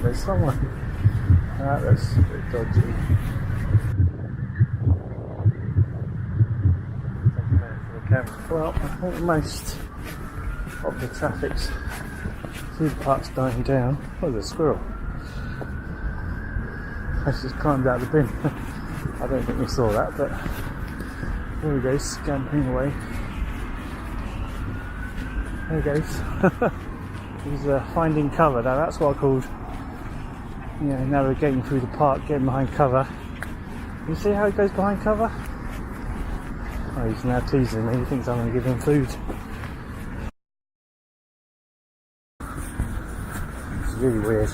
There's someone. That's a bit dodgy. Well, I think most of the traffic's through the park's dying down. Oh, there's a squirrel. It's just climbed out of the bin. I don't think we saw that, but there he goes, scampering away. There he goes. He's finding cover. Now that's what I called, navigating through the park, getting behind cover. You see how he goes behind cover? Oh, he's now teasing me. He thinks I'm going to give him food. It's really weird.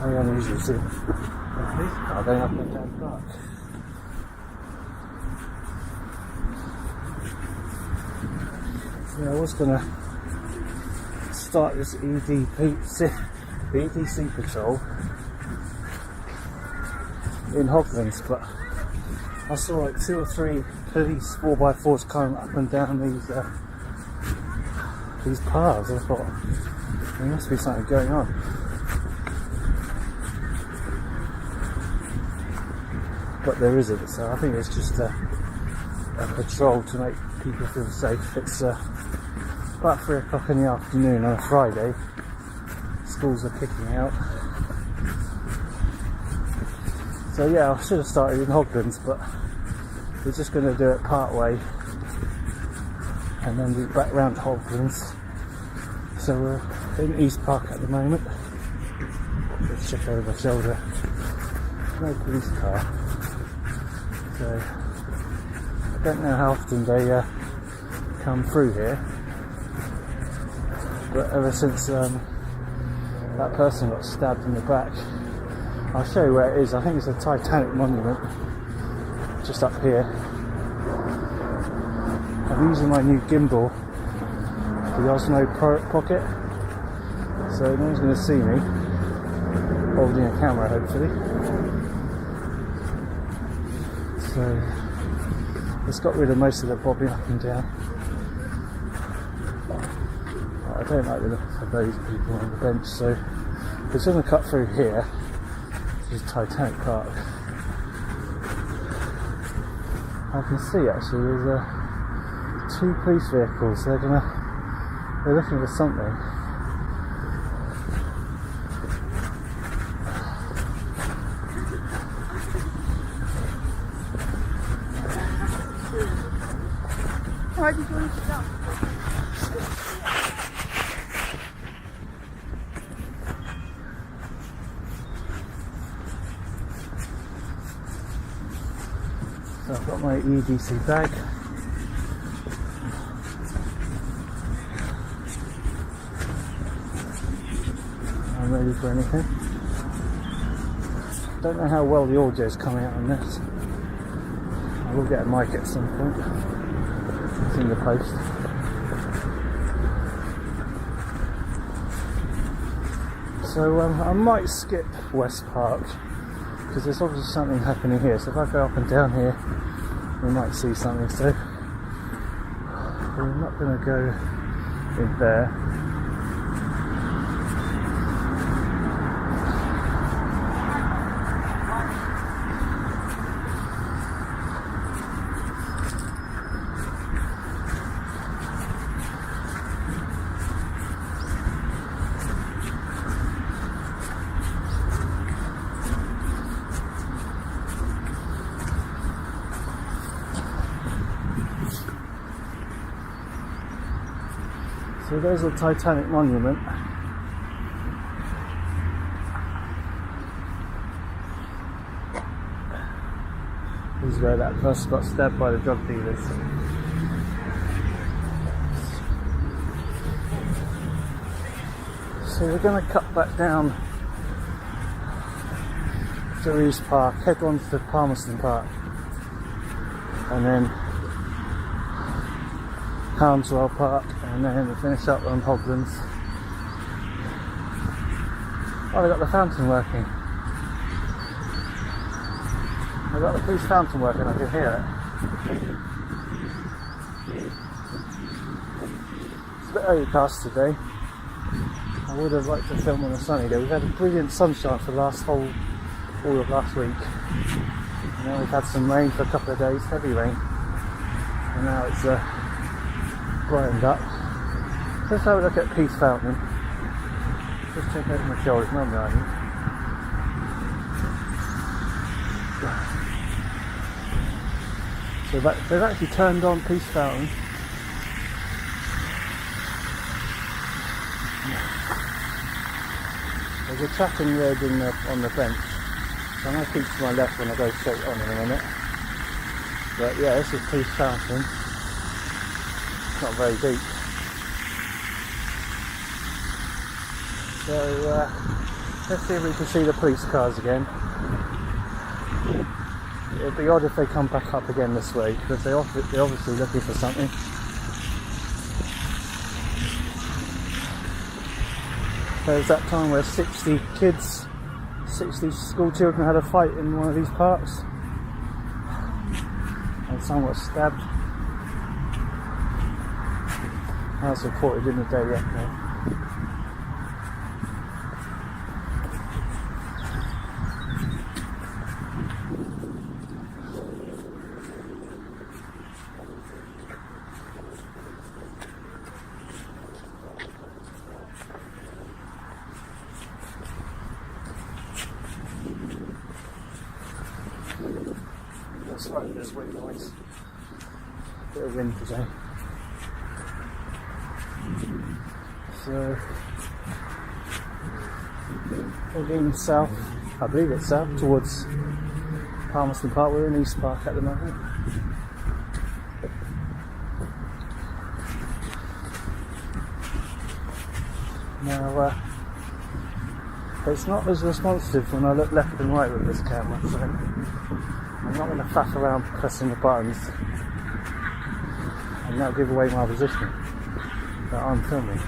Very unusual to see these cars going up and down the park. So I was going to start this EDC patrol in Hoglands, but I saw like 2 or 3 police 4x4s coming up and down these paths. I thought there must be something going on. But there isn't, so I think it's just a patrol to make people feel safe. It's about 3 o'clock in the afternoon on a Friday. Schools are kicking out. So yeah, I should have started in Hoglands, but we're just going to do it part way and then be back round to Hoglands. So we're in East Park at the moment. Let's check over my shoulder. No police car. So I don't know how often they come through here, but ever since that person got stabbed in the back, I'll show you where it is. I think it's a Titanic monument just up here. I'm using my new gimbal, the Osmo Pocket, so no one's going to see me holding a camera, hopefully. So it's got rid of most of the bobbing up and down. I don't like the look of those people on the bench, so it's going to cut through here. This is Titanic Park. I can see actually there's 2 police vehicles. They're looking for something. Why did you want to stop? So I've got my EDC bag. I'm ready for anything. Don't know how well the audio is coming out on this. I will get a mic at some point. It's in the post. So I might skip West Park because there's obviously something happening here. So if I go up and down here, we might see something. So we're not going to go in there. So there's a Titanic monument. This is where that person got stabbed by the drug dealers. So we're going to cut back down to East Park, head on to Palmerston Park, and then Hounds Well Park, and then we'll finish up on Hoglands. Oh, they got the fountain working. They got the police fountain working, I can hear it. bit overcast today. I would have liked to film on a sunny day. We've had a brilliant sunshine for the all of last week. And now we've had some rain for a couple of days, heavy rain. And now it's brightened up. Let's have a look at Peace Fountain. Just check over my shoulders, no behind me. So they've actually turned on Peace Fountain. There's a chatting red on the bench, so I'm going to keep to my left when I go straight on in a minute. But yeah, this is Peace Fountain. It's not very deep. So let's see if we can see the police cars again. It'd be odd if they come back up again this way, because they're obviously looking for something. There's that time where 60 school children had a fight in one of these parks, and someone was stabbed. That was reported in the Daily Echo. That's right, there's wind noise. Bit of wind today. So we're going south, I believe it's south, towards Palmerston Park. We're in East Park at the moment. Now it's not as responsive when I look left and right with this camera, so I'm not going to faff around pressing the buttons and that'll give away my position that I'm filming.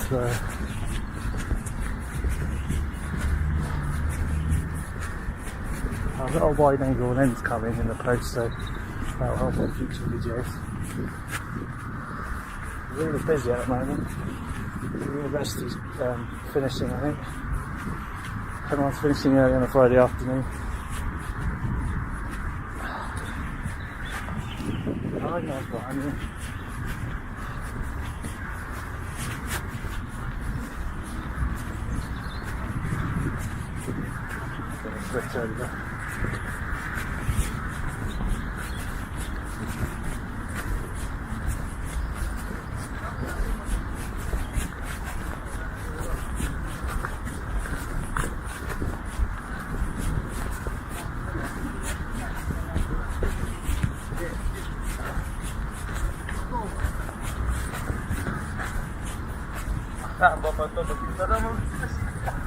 So I've got a wide angle lens coming in the post, so that'll help in future videos. Really busy at the moment. The university's finishing, I think. Everyone's finishing early on a Friday afternoon. I know behind me. Gonna switch over.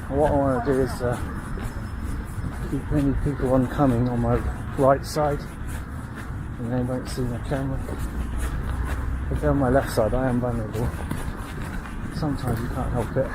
What I want to do is keep many people oncoming on my right side, and they won't see my camera. If they're on my left side, I am vulnerable. Sometimes you can't help it.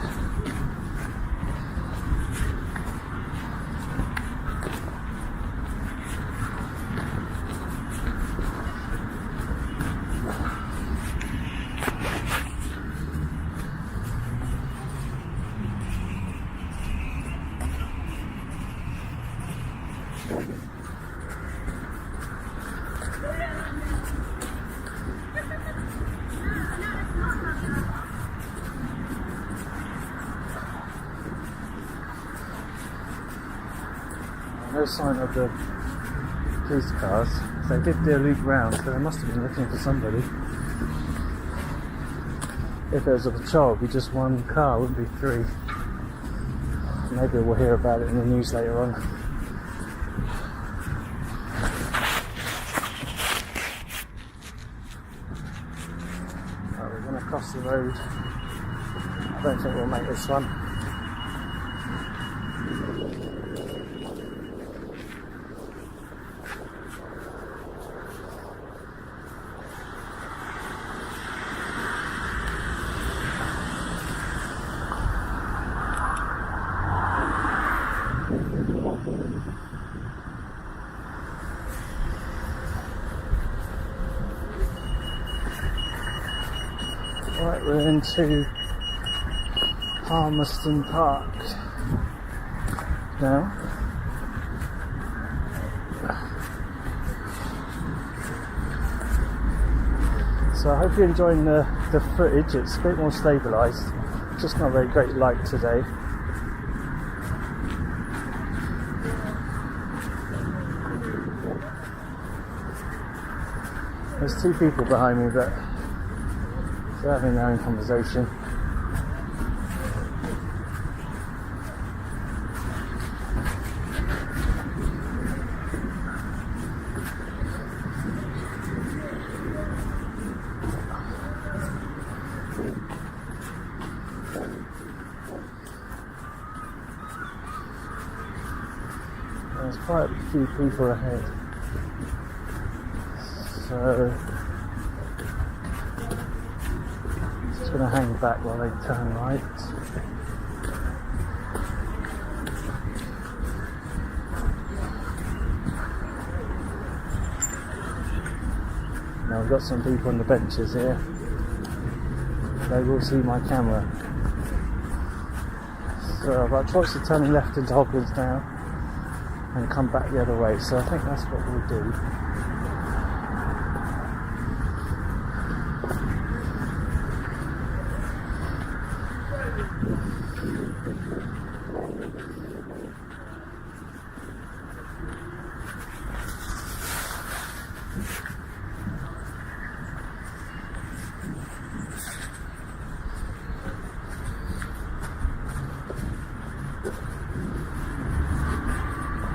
No sign of the police cars. They did do a loop round, so they must have been looking for somebody. If there was a patrol, it'd be just one car, it wouldn't be three. Maybe we'll hear about it in the news later on. Right, we're going to cross the road. I don't think we'll make this one. we're into Palmerston Park now. So I hope you're enjoying the footage. It's a bit more stabilised, just not very great light today. There's two people behind me, but they're having their own conversation. There's quite a few people ahead. So just going to hang back while they turn right. Now we've got some people on the benches here. They will see my camera. So I've got a choice of turning left into Hoglands now and come back the other way. So I think that's what we'll do.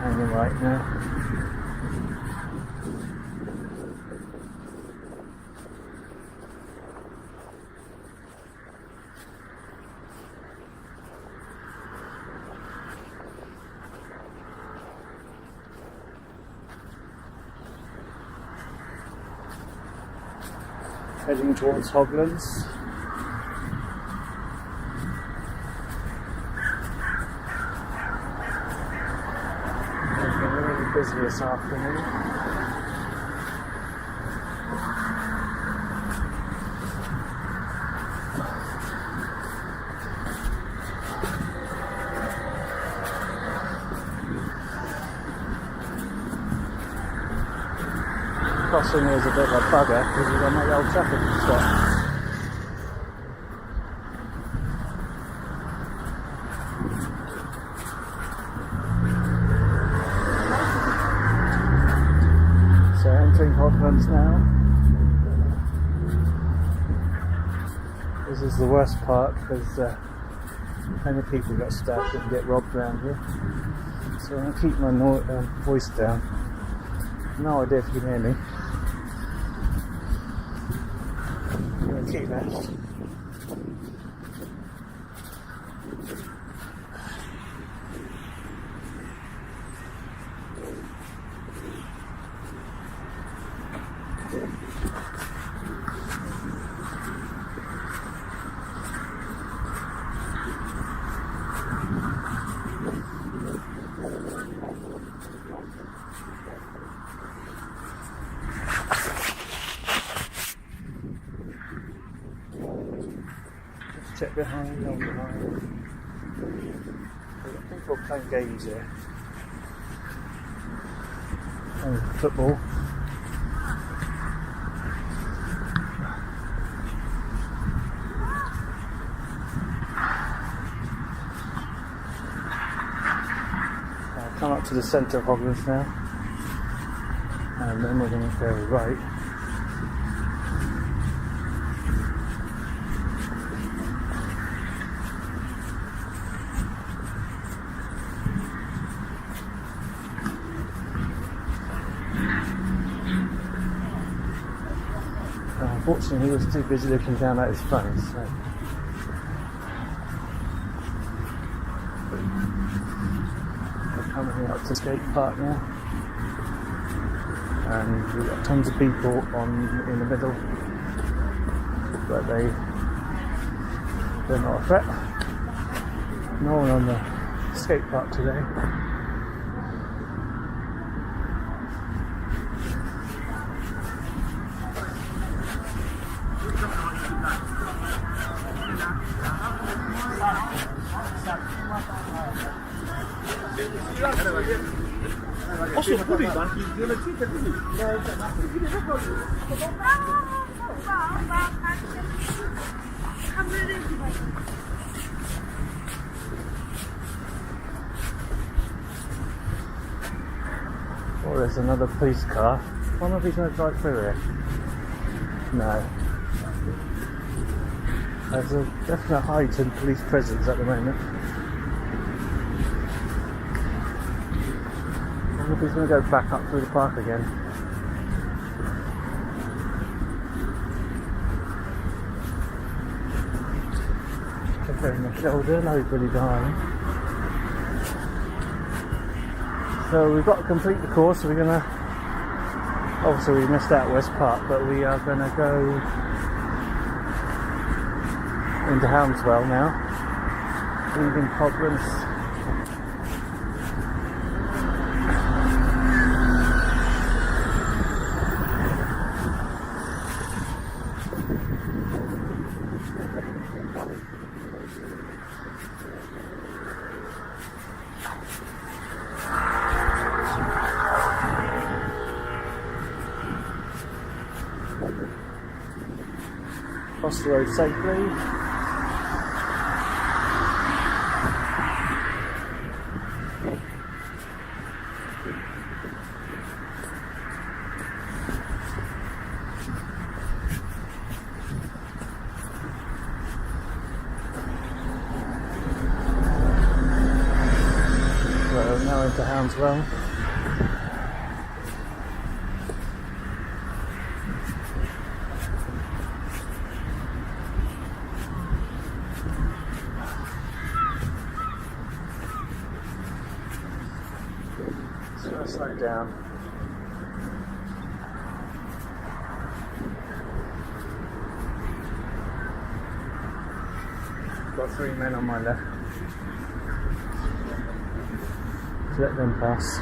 Hanging right now. Heading towards Hoglands. It's been really busy this afternoon. Crossing here is a bit of a bugger because we've got my old traffic stop. So entering Hoglands now. This is the worst part because many people got stabbed and get robbed around here. So I'm going to keep my voice down. No idea if you can hear me. Keep left. Check behind, on behind. We've got people playing games here. Playing football. I'll come up to the centre of Hoglands now. And then we're going to go right. Unfortunately, he was too busy looking down at his phone, so we're coming up to skate park now, and we've got tons of people in the middle, but they're not a threat. No one on the skate park today. Oh, there's another police car. I wonder if he's going to drive through here. No. There's a definite heightened police presence at the moment. I wonder if he's going to go back up through the park again. Covering my shoulder, nobody behind. So we've got to complete the course, so we're going to, obviously we missed out West Park, but we are going to go into Hounds Well now, leaving Cobblers. Cross the road safely. So now into Hounds Well. Slow down. Got 3 men on my left. Let them pass.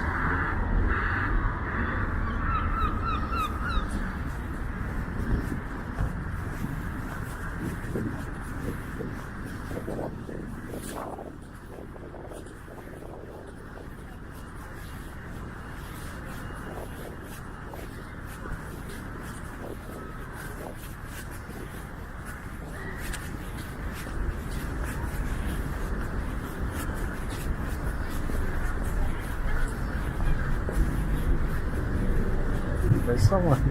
There's someone.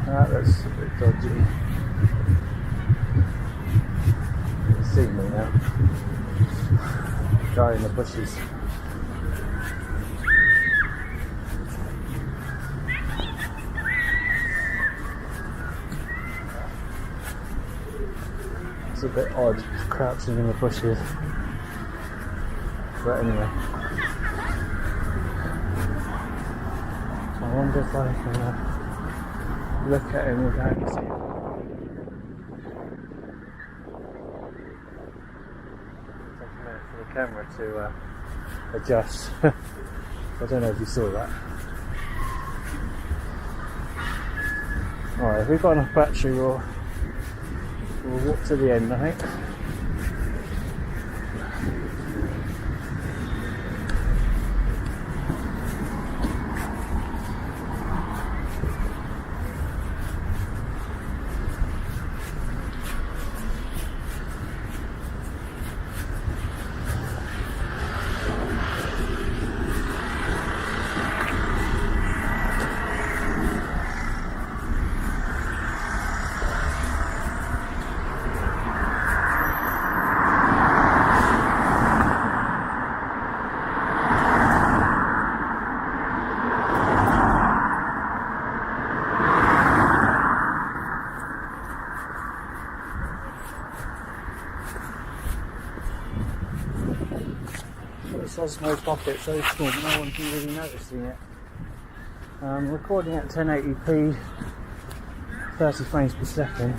That's a bit dodgy. You can see me now. Guy in the bushes. It's a bit odd, crouching in the bushes. But anyway. I wonder if I can look at him without seeing him. Take a minute for the camera to adjust. I don't know if you saw that. Alright, if we've got enough battery, we'll walk to the end, I think. Osmo pocket so small, no one can really notice it. Recording at 1080p, 30 frames per second.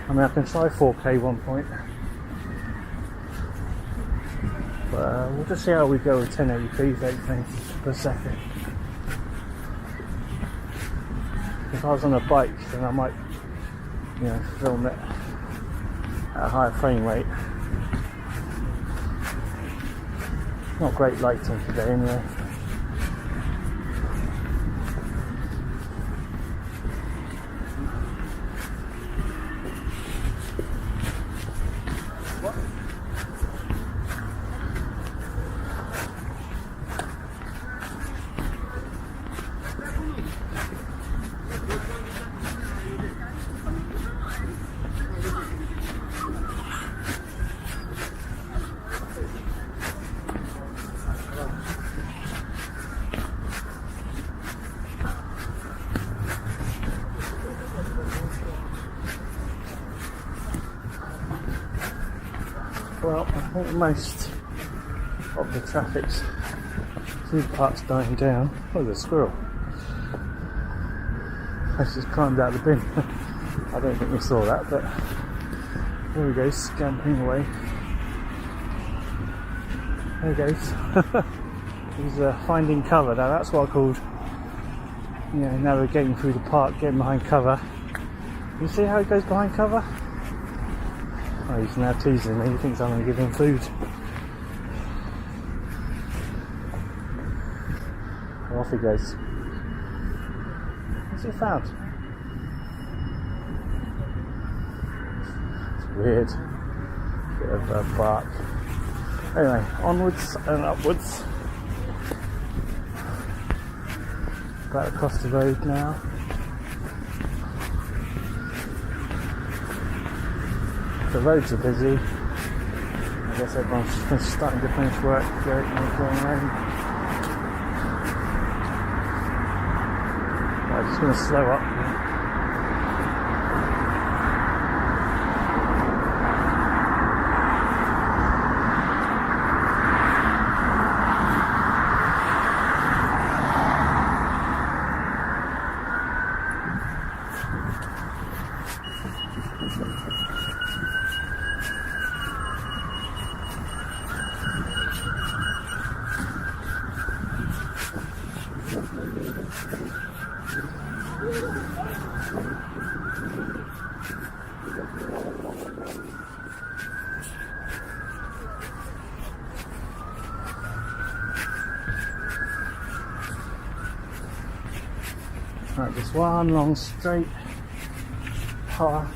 I mean, I can try 4K one point, but we'll just see how we go with 1080p, 30 frames per second. If I was on a bike, then I might, film it at a higher frame rate. Not great lighting today anyway. Well, I think most of the traffic's through the park's dying down. Oh, there's a squirrel. I just climbed out of the bin. I don't think we saw that, but there he goes, scampering away. There he goes. He's finding cover. Now that's what I called, navigating through the park, getting behind cover. You see how he goes behind cover? Oh, he's now teasing me. He thinks I'm going to give him food. And off he goes. What's he found? It's weird. Bit of bark. Anyway, onwards and upwards. Back across the road now. The roads are busy. I guess everyone's starting to finish work, going home. I'm just going to slow up. Right, just one long straight path.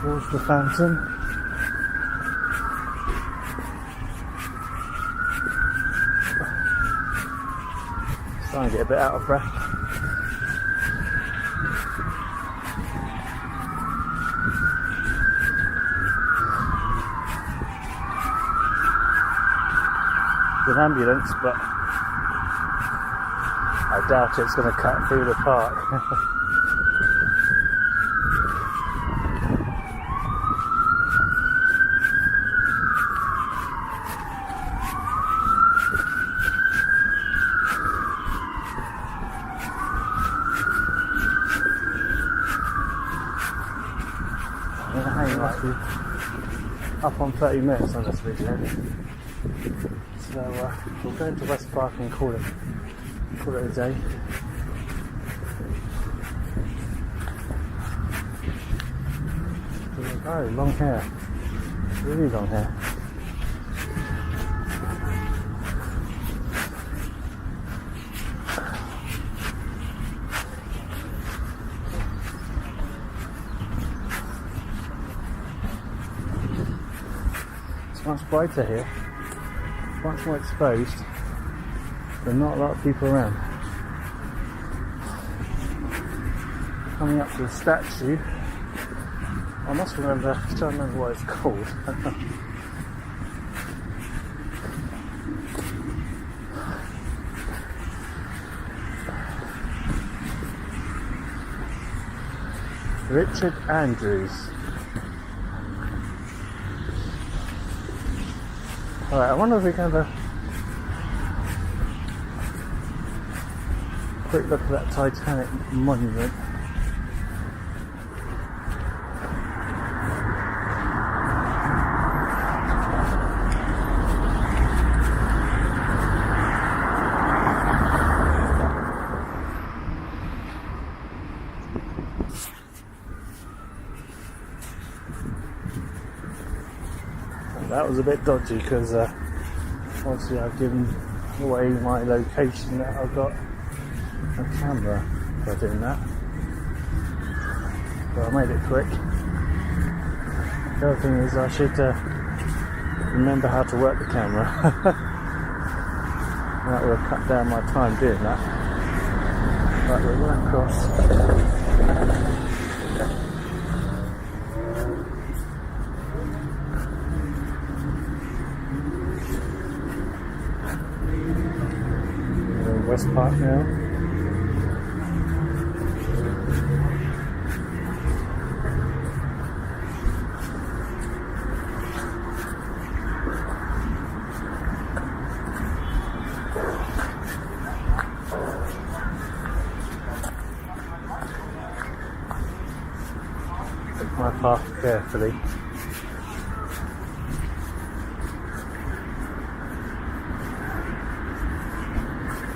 Towards the fountain. Starting to get a bit out of breath. An ambulance, but I doubt it's going to cut through the park. I'm going to hang like up on 30 minutes on this video. So we'll go into West Park and call it a day. Oh, long hair. Really long hair. It's much brighter here. Much more exposed, but not a lot of people around. Coming up to the statue, I must remember, I'm trying to remember what it's called. Richard Andrews. Alright, I wonder if we can have a quick look at that Titanic monument. That was a bit dodgy because obviously I've given away my location that I've got a camera by doing that. But I made it quick. The other thing is I should remember how to work the camera. That would have cut down my time doing that. But we're going across. West Park now. Take my path carefully.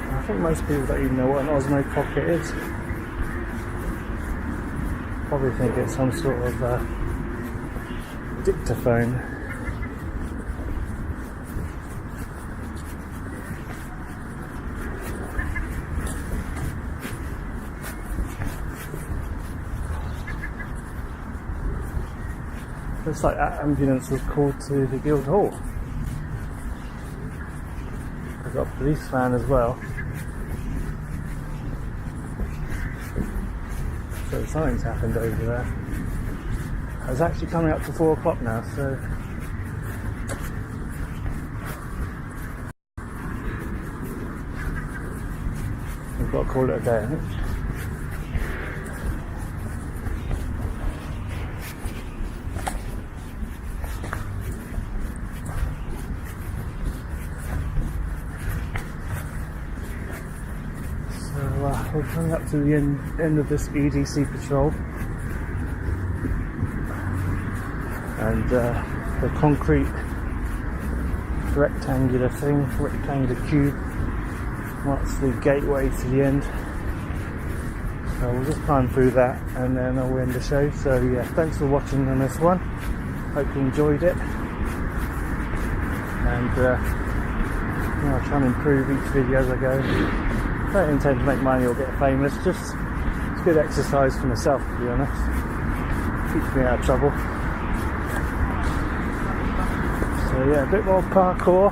I think most people don't even know what an Osmo Pocket is. Probably think it's some sort of dictaphone. Looks like that ambulance was called to the Guildhall. I've got a police van as well. So something's happened over there. It's actually coming up to 4 o'clock now, so we've got to call it a day, I think. We're coming up to the end of this EDC patrol, and the concrete rectangular cube marks the gateway to the end. So we'll just climb through that and then I'll end the show. So yeah, thanks for watching on this one. Hope you enjoyed it, and I'll try and improve each video as I go. I don't intend to make money or get famous, just it's good exercise for myself, to be honest. Keeps me out of trouble. So yeah, a bit more parkour.